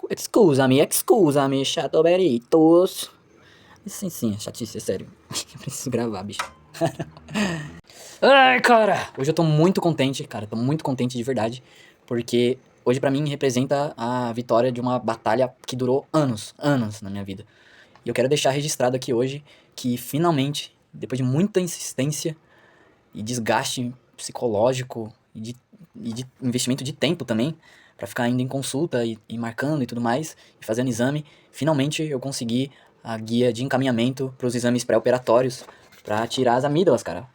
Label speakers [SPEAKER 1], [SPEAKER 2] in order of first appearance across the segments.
[SPEAKER 1] Excusami, chatoberitos. Sim, chatice, é sério. Eu preciso gravar, bicho. Ai, cara! Hoje eu tô muito contente, cara. Tô muito contente de verdade. Porque hoje pra mim representa a vitória de uma batalha que durou anos na minha vida. E eu quero deixar registrado aqui hoje que finalmente, depois de muita insistência e desgaste psicológico e de investimento de tempo também, pra ficar indo em consulta e marcando e tudo mais, e fazendo exame, finalmente eu consegui a guia de encaminhamento pros exames pré-operatórios pra tirar as amígdalas, cara.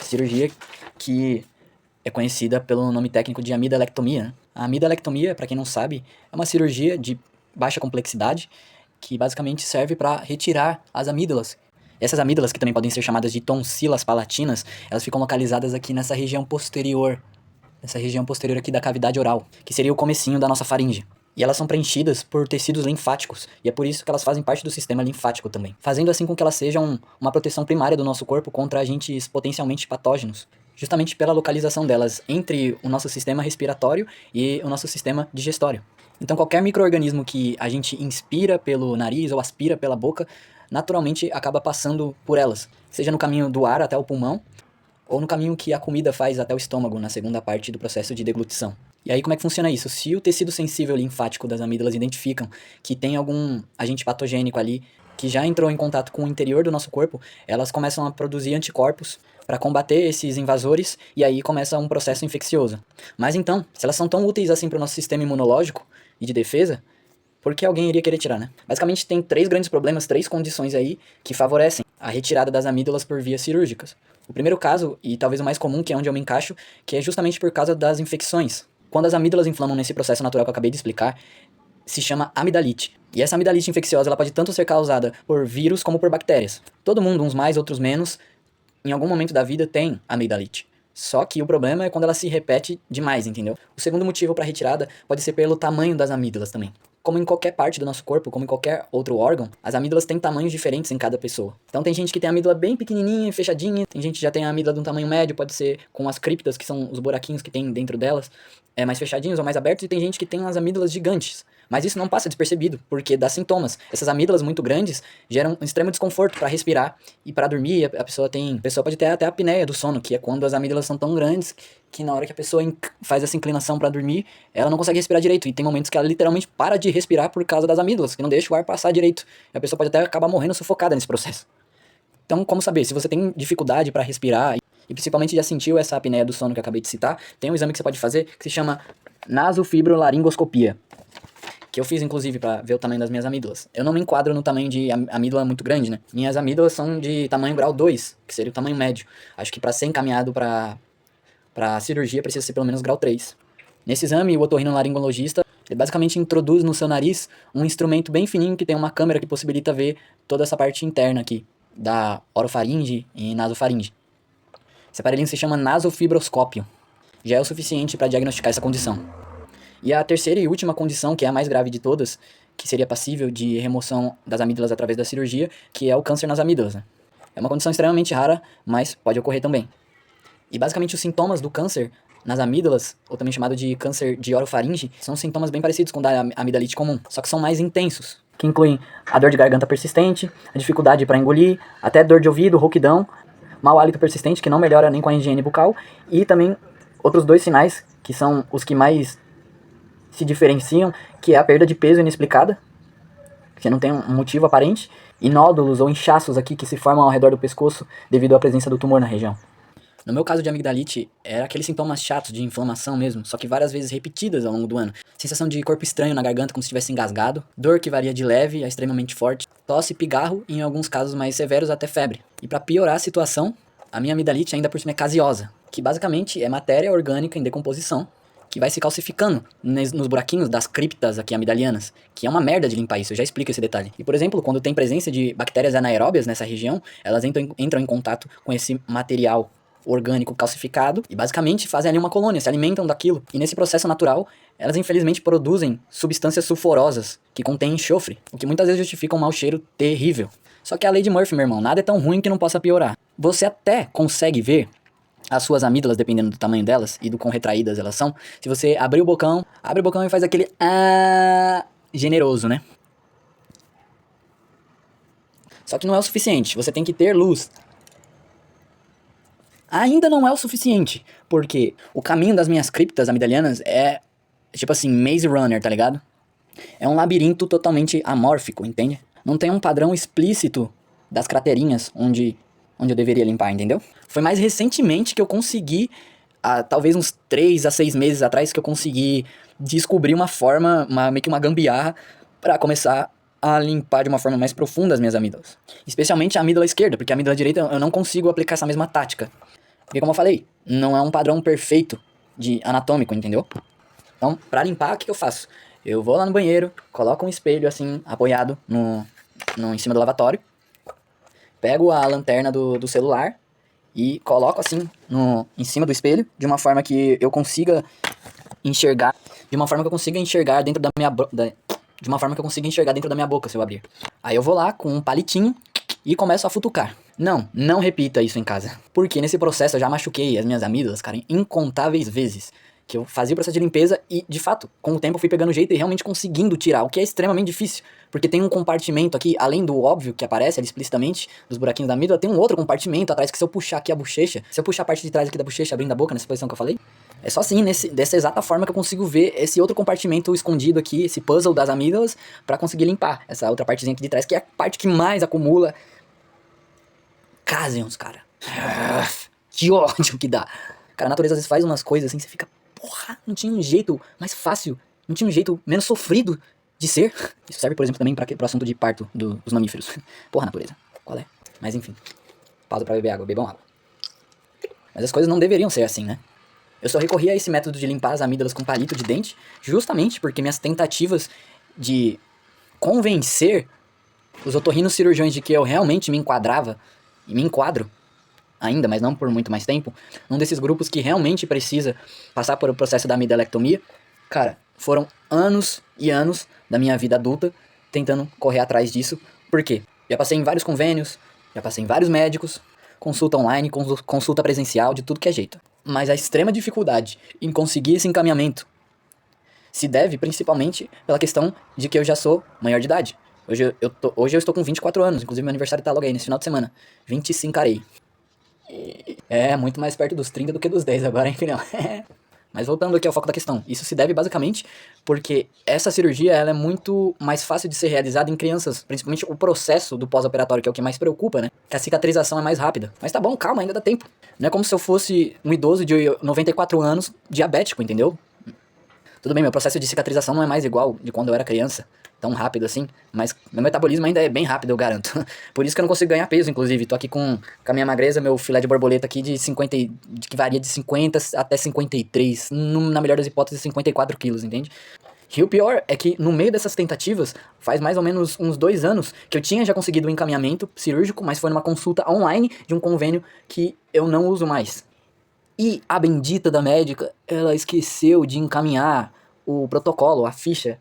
[SPEAKER 1] Cirurgia que é conhecida pelo nome técnico de amidalectomia, né? A amidalectomia, pra quem não sabe, é uma cirurgia de baixa complexidade que basicamente serve para retirar as amígdalas. Essas amígdalas, que também podem ser chamadas de tonsilas palatinas, elas ficam localizadas aqui nessa região posterior aqui da cavidade oral, que seria o comecinho da nossa faringe. E elas são preenchidas por tecidos linfáticos, e é por isso que elas fazem parte do sistema linfático também, fazendo assim com que elas sejam uma proteção primária do nosso corpo contra agentes potencialmente patógenos, justamente pela localização delas entre o nosso sistema respiratório e o nosso sistema digestório. Então qualquer micro-organismo que a gente inspira pelo nariz ou aspira pela boca, naturalmente acaba passando por elas, seja no caminho do ar até o pulmão, ou no caminho que a comida faz até o estômago, na segunda parte do processo de deglutição. E aí como é que funciona isso? Se o tecido sensível linfático das amígdalas identificam que tem algum agente patogênico ali que já entrou em contato com o interior do nosso corpo, elas começam a produzir anticorpos para combater esses invasores e aí começa um processo infeccioso. Mas então, se elas são tão úteis assim para o nosso sistema imunológico e de defesa, por que alguém iria querer tirar, né? Basicamente tem três grandes problemas, três condições aí que favorecem a retirada das amígdalas por vias cirúrgicas. O primeiro caso, e talvez o mais comum, que é onde eu me encaixo, que é justamente por causa das infecções. Quando as amígdalas inflamam nesse processo natural que eu acabei de explicar, se chama amidalite. E essa amidalite infecciosa ela pode tanto ser causada por vírus como por bactérias. Todo mundo, uns mais, outros menos, em algum momento da vida tem amidalite. Só que o problema é quando ela se repete demais, entendeu? O segundo motivo para retirada pode ser pelo tamanho das amígdalas também. Como em qualquer parte do nosso corpo, como em qualquer outro órgão, as amígdalas têm tamanhos diferentes em cada pessoa. Então tem gente que tem a amígdala bem pequenininha e fechadinha, tem gente que já tem a amígdala de um tamanho médio, pode ser com as criptas, que são os buraquinhos que tem dentro delas, mais fechadinhos ou mais abertos, e tem gente que tem as amígdalas gigantes. Mas isso não passa despercebido, porque dá sintomas. Essas amígdalas muito grandes geram um extremo desconforto para respirar e para dormir. A pessoa pode ter até a apneia do sono, que é quando as amígdalas são tão grandes que na hora que a pessoa faz essa inclinação para dormir, ela não consegue respirar direito. E tem momentos que ela literalmente para de respirar por causa das amígdalas, que não deixa o ar passar direito. E a pessoa pode até acabar morrendo sufocada nesse processo. Então, como saber? Se você tem dificuldade para respirar e principalmente já sentiu essa apneia do sono que eu acabei de citar, tem um exame que você pode fazer que se chama nasofibrolaringoscopia, que eu fiz inclusive pra ver o tamanho das minhas amígdalas. Eu não me enquadro no tamanho de amígdala muito grande, né? Minhas amígdalas são de tamanho grau 2, que seria o tamanho médio. Acho que pra ser encaminhado pra cirurgia precisa ser pelo menos grau 3. Nesse exame, o otorrinolaringologista ele basicamente introduz no seu nariz um instrumento bem fininho que tem uma câmera que possibilita ver toda essa parte interna aqui, da orofaringe e nasofaringe. Esse aparelhinho se chama nasofibroscópio. Já é o suficiente para diagnosticar essa condição. E a terceira e última condição, que é a mais grave de todas, que seria passível de remoção das amígdalas através da cirurgia, que é o câncer nas amígdalas, né? É uma condição extremamente rara, mas pode ocorrer também. E basicamente os sintomas do câncer nas amígdalas, ou também chamado de câncer de orofaringe, são sintomas bem parecidos com o da amidalite comum, só que são mais intensos, que incluem a dor de garganta persistente, a dificuldade para engolir, até dor de ouvido, rouquidão, mau hálito persistente, que não melhora nem com a higiene bucal, e também outros dois sinais, que são os que mais se diferenciam, que é a perda de peso inexplicada, que não tem um motivo aparente, e nódulos ou inchaços aqui que se formam ao redor do pescoço devido à presença do tumor na região. No meu caso de amigdalite, era aqueles sintomas chatos de inflamação mesmo, só que várias vezes repetidas ao longo do ano. Sensação de corpo estranho na garganta como se estivesse engasgado, dor que varia de leve a extremamente forte, tosse, pigarro e em alguns casos mais severos até febre. E para piorar a situação, a minha amigdalite ainda por cima é caseosa, que basicamente é matéria orgânica em decomposição, que vai se calcificando nos buraquinhos das criptas aqui amidalianas, que é uma merda de limpar isso, eu já explico esse detalhe. E por exemplo, quando tem presença de bactérias anaeróbias nessa região, elas entram em contato com esse material orgânico calcificado e basicamente fazem ali uma colônia, se alimentam daquilo. E nesse processo natural, elas infelizmente produzem substâncias sulfurosas que contêm enxofre, o que muitas vezes justifica um mau cheiro terrível. Só que é a lei de Murphy, meu irmão, nada é tão ruim que não possa piorar. Você até consegue ver as suas amígdalas, dependendo do tamanho delas e do quão retraídas elas são, se você abrir o bocão, abre o bocão e faz aquele generoso, né? Só que não é o suficiente, você tem que ter luz. Ainda não é o suficiente, porque o caminho das minhas criptas amigdalianas é, tipo assim, Maze Runner, tá ligado? É um labirinto totalmente amórfico, entende? Não tem um padrão explícito das craterinhas onde eu deveria limpar, entendeu? Foi mais recentemente que eu consegui, talvez uns 3 a 6 meses atrás, que eu consegui descobrir uma forma, meio que uma gambiarra, pra começar a limpar de uma forma mais profunda as minhas amígdalas. Especialmente a amígdala esquerda, porque a amígdala direita eu não consigo aplicar essa mesma tática. Porque como eu falei, não é um padrão perfeito de anatômico, entendeu? Então, pra limpar, o que eu faço? Eu vou lá no banheiro, coloco um espelho assim, apoiado em cima do lavatório, pego a lanterna do celular e coloco assim em cima do espelho, de uma forma que eu consiga enxergar, dentro da minha de uma forma que eu consiga enxergar dentro da minha boca se eu abrir. Aí eu vou lá com um palitinho e começo a futucar. Não repita isso em casa. Porque nesse processo eu já machuquei as minhas amígdalas, cara, incontáveis vezes. Que eu fazia o processo de limpeza e, de fato, com o tempo eu fui pegando jeito e realmente conseguindo tirar, o que é extremamente difícil. Porque tem um compartimento aqui, além do óbvio que aparece ali explicitamente, dos buraquinhos da amígdala, tem um outro compartimento atrás que se eu puxar aqui a bochecha, se eu puxar a parte de trás aqui da bochecha, abrindo a boca, nessa posição que eu falei, é só assim, dessa exata forma que eu consigo ver esse outro compartimento escondido aqui, esse puzzle das amígdalas, pra conseguir limpar essa outra partezinha aqui de trás, que é a parte que mais acumula cásions, cara. Que ódio que dá. Cara, a natureza às vezes faz umas coisas assim, você fica, porra, não tinha um jeito mais fácil, não tinha um jeito menos sofrido de ser. Isso serve, por exemplo, também pro assunto de parto dos mamíferos. Porra, natureza, qual é? Mas enfim, pausa pra beber água, bebam água. Mas as coisas não deveriam ser assim, né? Eu só recorri a esse método de limpar as amígdalas com palito de dente, justamente porque minhas tentativas de convencer os otorrinos cirurgiões de que eu realmente me enquadrava, e me enquadro ainda, mas não por muito mais tempo, num desses grupos que realmente precisa passar por o processo da amidalectomia, cara, foram anos e anos da minha vida adulta tentando correr atrás disso. Por quê? Já passei em vários convênios, já passei em vários médicos, consulta online, consulta presencial, de tudo que é jeito. Mas a extrema dificuldade em conseguir esse encaminhamento se deve principalmente pela questão de que eu já sou maior de idade. Hoje eu estou com 24 anos, inclusive meu aniversário tá logo aí, nesse final de semana. 25 arei. É, muito mais perto dos 30 do que dos 10 agora, enfim, não. Mas voltando aqui ao foco da questão, isso se deve basicamente porque essa cirurgia ela é muito mais fácil de ser realizada em crianças, principalmente o processo do pós-operatório, que é o que mais preocupa, né? Que a cicatrização é mais rápida. Mas tá bom, calma, ainda dá tempo. Não é como se eu fosse um idoso de 94 anos, diabético, entendeu? Tudo bem, meu processo de cicatrização não é mais igual de quando eu era criança, tão rápido assim, mas meu metabolismo ainda é bem rápido, eu garanto. Por isso que eu não consigo ganhar peso, inclusive. Tô aqui com a minha magreza, meu filé de borboleta aqui de 50, que varia de 50 até 53, na melhor das hipóteses, 54 quilos, entende? E o pior é que no meio dessas tentativas, faz mais ou menos uns 2 anos que eu tinha já conseguido um encaminhamento cirúrgico, mas foi numa consulta online de um convênio que eu não uso mais. E a bendita da médica, ela esqueceu de encaminhar o protocolo, a ficha,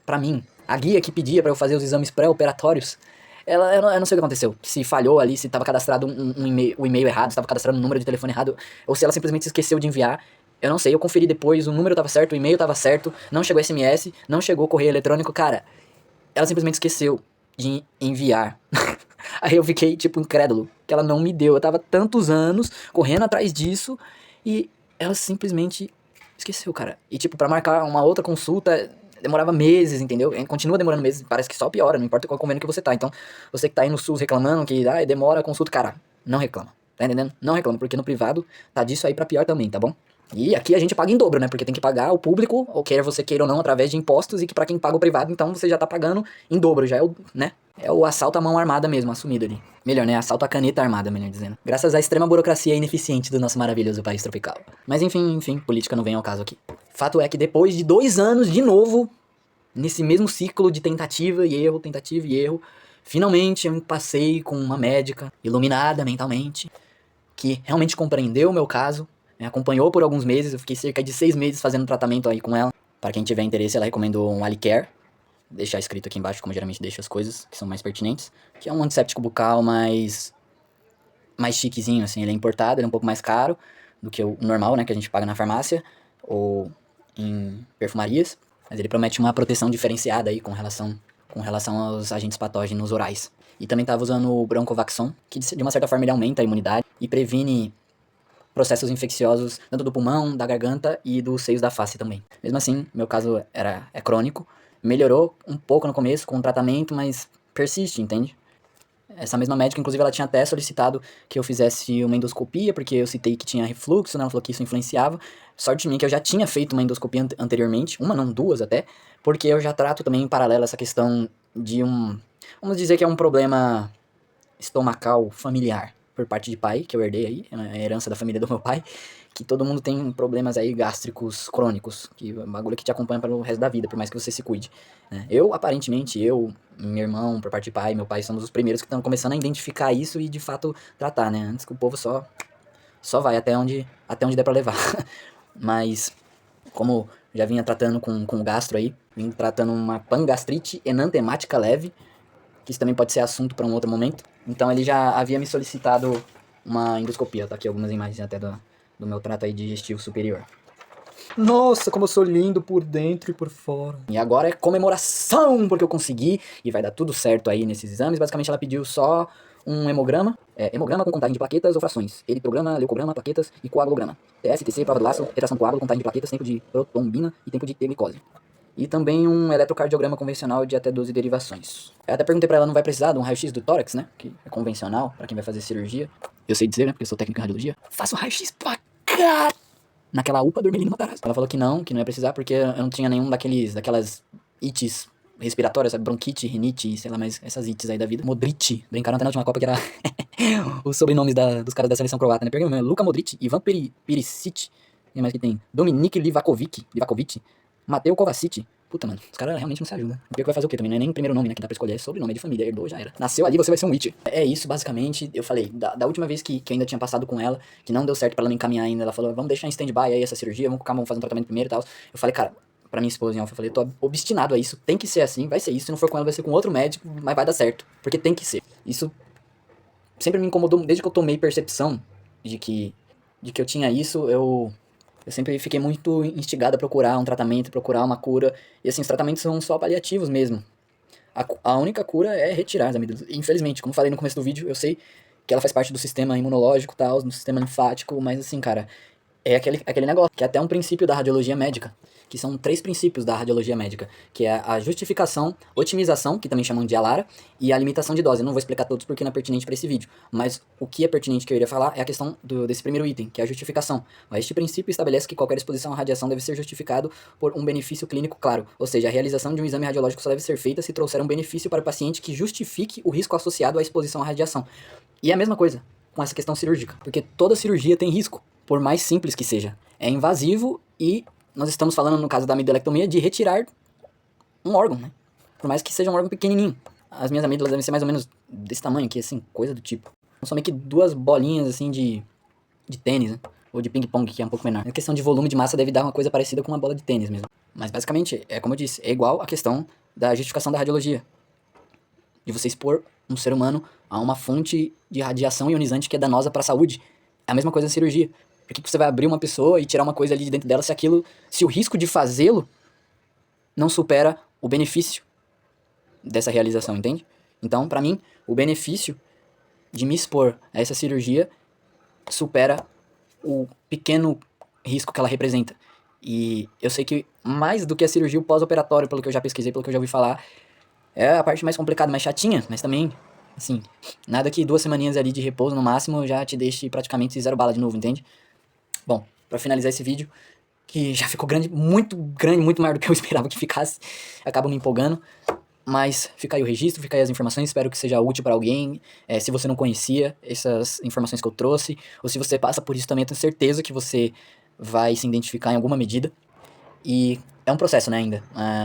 [SPEAKER 1] pra mim. A guia que pedia pra eu fazer os exames pré-operatórios, eu não sei o que aconteceu. Se falhou ali, se tava cadastrado o e-mail errado, se tava cadastrado um número de telefone errado, ou se ela simplesmente esqueceu de enviar. Eu não sei, eu conferi depois, o número tava certo, o e-mail tava certo, não chegou SMS, não chegou correio eletrônico, cara. Ela simplesmente esqueceu de enviar. Aí eu fiquei, tipo, incrédulo, que ela não me deu. Eu tava tantos anos correndo atrás disso e ela simplesmente esqueceu, cara. E, tipo, pra marcar uma outra consulta, demorava meses, entendeu? E continua demorando meses, parece que só piora, não importa qual convênio que você tá. Então, você que tá aí no SUS reclamando que demora a consulta, cara, não reclama, tá entendendo? Não reclama, porque no privado tá disso aí pra pior também, tá bom? E aqui a gente paga em dobro, né? Porque tem que pagar o público, ou quer você queira ou não, através de impostos, e que pra quem paga o privado, então você já tá pagando em dobro, já é o, né? É o assalto à mão armada mesmo, assumido ali. Melhor, né? Assalto à caneta armada, melhor dizendo. Graças à extrema burocracia ineficiente do nosso maravilhoso país tropical. Mas enfim, política não vem ao caso aqui. Fato é que depois de 2 anos, de novo, nesse mesmo ciclo de tentativa e erro, finalmente eu passei com uma médica iluminada mentalmente, que realmente compreendeu o meu caso, me acompanhou por alguns meses, eu fiquei cerca de 6 meses fazendo tratamento aí com ela. Para quem tiver interesse, ela recomendou um Alicare. Deixar escrito aqui embaixo, como geralmente deixo as coisas que são mais pertinentes. Que é um antisséptico bucal mais mais chiquezinho, assim, ele é importado, ele é um pouco mais caro do que o normal, né, que a gente paga na farmácia ou em perfumarias, mas ele promete uma proteção diferenciada aí com relação aos agentes patógenos orais. E também estava usando o Broncovaxon, que de uma certa forma ele aumenta a imunidade e previne processos infecciosos tanto do pulmão, da garganta e dos seios da face também. Mesmo assim, meu caso é crônico, melhorou um pouco no começo com o tratamento, mas persiste, entende? Essa mesma médica, inclusive, ela tinha até solicitado que eu fizesse uma endoscopia, porque eu citei que tinha refluxo, né? Ela falou que isso influenciava. Sorte de mim que eu já tinha feito uma endoscopia anteriormente, uma não, duas até, porque eu já trato também em paralelo essa questão de vamos dizer que é um problema estomacal familiar por parte de pai, que eu herdei aí, é a herança da família do meu pai, que todo mundo tem problemas aí gástricos crônicos, que é um bagulho que te acompanha para o resto da vida, por mais que você se cuide, né? Aparentemente, meu irmão, por parte de pai, meu pai, somos os primeiros que estão começando a identificar isso e de fato tratar, né? Antes que o povo só vai até onde der pra levar. Mas, como já vinha tratando com o gastro aí, vim tratando uma pangastrite enantemática leve, que isso também pode ser assunto para um outro momento. Então ele já havia me solicitado uma endoscopia, tá aqui algumas imagens até do meu trato aí digestivo superior.
[SPEAKER 2] Nossa, como eu sou lindo por dentro e por fora.
[SPEAKER 1] E agora é comemoração, porque eu consegui, e vai dar tudo certo aí nesses exames. Basicamente ela pediu só um hemograma, hemograma com contagem de plaquetas ou frações, eritrograma, leucograma, plaquetas e coagulograma. TSTC, prova do laço, retração do coágulo, contagem de plaquetas, tempo de protombina e tempo de T-glicose. E também um eletrocardiograma convencional de até 12 derivações. Eu até perguntei pra ela, não vai precisar de um raio-x do tórax, né? Que é convencional pra quem vai fazer cirurgia. Eu sei dizer, né? Porque eu sou técnico em radiologia. Faço raio-x pra cá! Naquela UPA do Hermelino Matarazzo. Ela falou que não ia precisar porque eu não tinha nenhum daquelas ites respiratórias, sabe? Bronquite, rinite, sei lá, mais essas ites aí da vida. Modric. Brincaram até na última Copa que era os sobrenomes dos caras da seleção croata, né? Peguei o meu, Luka Modric, Ivan Perisic, quem mais que tem? Dominik Livakovic, Mateo Kovacic. Puta, mano, os caras realmente não se ajudam. O pior que vai fazer o quê também? Não é nem primeiro nome, né? Que dá pra escolher, é sobrenome, é de família, herdou, já era. Nasceu ali, você vai ser um Witcher. É isso, basicamente. Eu falei, da última vez que eu ainda tinha passado com ela, que não deu certo pra ela me encaminhar ainda, ela falou, vamos deixar em stand-by aí essa cirurgia, vamos fazer um tratamento primeiro e tal. Eu falei, cara, pra minha esposa em off, eu falei, eu tô obstinado a isso, tem que ser assim, vai ser isso. Se não for com ela, vai ser com outro médico, mas vai dar certo. Porque tem que ser. Isso sempre me incomodou, desde que eu tomei percepção de que eu tinha isso, eu sempre fiquei muito instigado a procurar um tratamento, procurar uma cura. E assim, os tratamentos são só paliativos mesmo. A única cura é retirar as amígdalas. Infelizmente, como falei no começo do vídeo, eu sei que ela faz parte do sistema imunológico e tal, do sistema linfático, mas assim, cara, é aquele negócio, que é até um princípio da radiologia médica, que são 3 princípios da radiologia médica, que é a justificação, otimização, que também chamam de ALARA, e a limitação de dose. Eu não vou explicar todos porque não é pertinente para esse vídeo, mas o que é pertinente que eu iria falar é a questão desse primeiro item, que é a justificação. Este princípio estabelece que qualquer exposição à radiação deve ser justificado por um benefício clínico claro, ou seja, a realização de um exame radiológico só deve ser feita se trouxer um benefício para o paciente que justifique o risco associado à exposição à radiação. E é a mesma coisa com essa questão cirúrgica, porque toda cirurgia tem risco, por mais simples que seja. É invasivo e nós estamos falando, no caso da amidalectomia, de retirar um órgão, né? Por mais que seja um órgão pequenininho. As minhas amígdalas devem ser mais ou menos desse tamanho aqui, assim, coisa do tipo. São meio que 2 bolinhas, assim, de tênis, né? Ou de ping-pong, que é um pouco menor. A questão de volume de massa deve dar uma coisa parecida com uma bola de tênis mesmo. Mas, basicamente, como eu disse, é igual a questão da justificação da radiologia. De você expor um ser humano a uma fonte de radiação ionizante que é danosa para a saúde. É a mesma coisa na cirurgia. Por que você vai abrir uma pessoa e tirar uma coisa ali de dentro dela se o risco de fazê-lo não supera o benefício dessa realização, entende? Então, pra mim, o benefício de me expor a essa cirurgia supera o pequeno risco que ela representa. E eu sei que mais do que a cirurgia, o pós-operatório, pelo que eu já pesquisei, pelo que eu já ouvi falar, é a parte mais complicada, mais chatinha, mas também, assim, nada que 2 semaninhas ali de repouso no máximo já te deixe praticamente 0 bala de novo, entende? Bom, pra finalizar esse vídeo, que já ficou grande, muito maior do que eu esperava que ficasse, acabo me empolgando, mas fica aí o registro, fica aí as informações, espero que seja útil pra alguém, se você não conhecia essas informações que eu trouxe, ou se você passa por isso também, eu tenho certeza que você vai se identificar em alguma medida, e é um processo, né,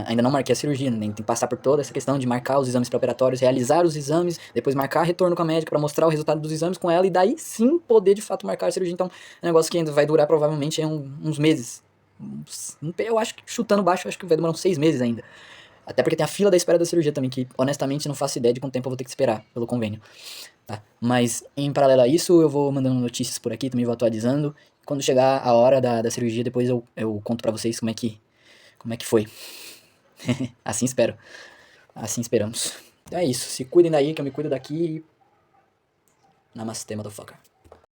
[SPEAKER 1] ainda não marquei a cirurgia, né, tem que passar por toda essa questão de marcar os exames pré-operatórios, realizar os exames, depois marcar retorno com a médica pra mostrar o resultado dos exames com ela, e daí sim poder de fato marcar a cirurgia. Então é um negócio que ainda vai durar provavelmente uns meses, eu acho que chutando baixo, acho que vai demorar uns 6 meses ainda, até porque tem a fila da espera da cirurgia também, que honestamente não faço ideia de quanto tempo eu vou ter que esperar pelo convênio. Tá? Mas em paralelo a isso, eu vou mandando notícias por aqui, também vou atualizando. Quando chegar a hora da cirurgia, depois eu conto pra vocês como é que foi. Assim espero. Assim esperamos. Então é isso. Se cuidem daí, que eu me cuido daqui. Namastê, motherfucker.